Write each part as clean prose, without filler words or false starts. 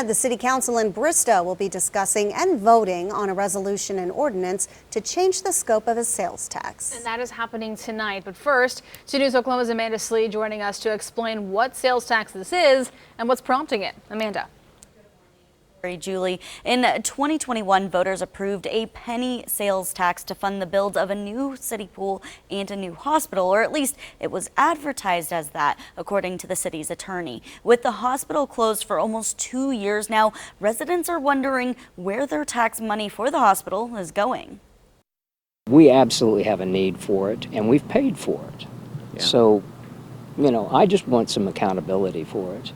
The City Council in Bristow will be discussing and voting on a resolution and ordinance to change the scope of a sales tax. And that is happening tonight. But first, 2 News Oklahoma's Amanda Slee joining us to explain what sales tax this is and what's prompting it. Amanda. Julie, in 2021, voters approved a penny sales tax to fund the build of a new city pool and a new hospital, or at least it was advertised as that, according to the city's attorney. With the hospital closed for almost 2 years now, residents are wondering where their tax money for the hospital is going. We absolutely have a need for it, and we've paid for it. Yeah. So, I just want some accountability for it.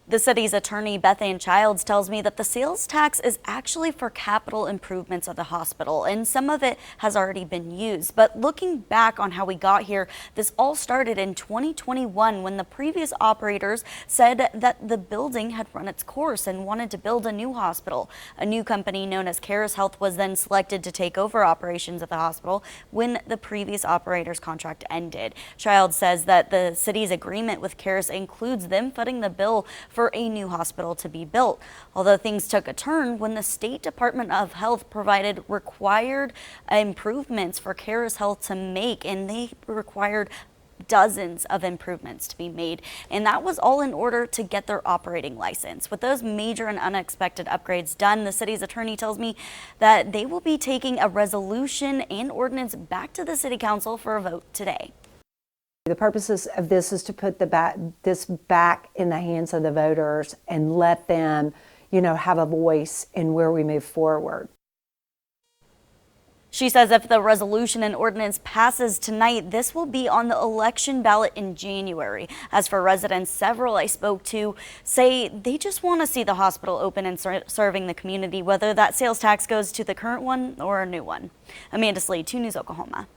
The city's attorney, Beth Ann Childs, tells me that the sales tax is actually for capital improvements of the hospital, and some of it has already been used. But looking back on how we got here, this all started in 2021 when the previous operators said that the building had run its course and wanted to build a new hospital. A new company known as Caris Health was then selected to take over operations of the hospital when the previous operator's contract ended. Childs says that the city's agreement with Caris includes them footing the bill for a new hospital to be built. Although things took a turn when the State Department of Health provided required improvements for Caris Health to make, and they required dozens of improvements to be made, and that was all in order to get their operating license. With those major and unexpected upgrades done, the city's attorney tells me that they will be taking a resolution and ordinance back to the City Council for a vote today. The purpose of this is to put this back in the hands of the voters and let them, have a voice in where we move forward. She says if the resolution and ordinance passes tonight, this will be on the election ballot in January. As for residents, several I spoke to say they just want to see the hospital open and serving the community, whether that sales tax goes to the current one or a new one. Amanda Slee, 2 News Oklahoma.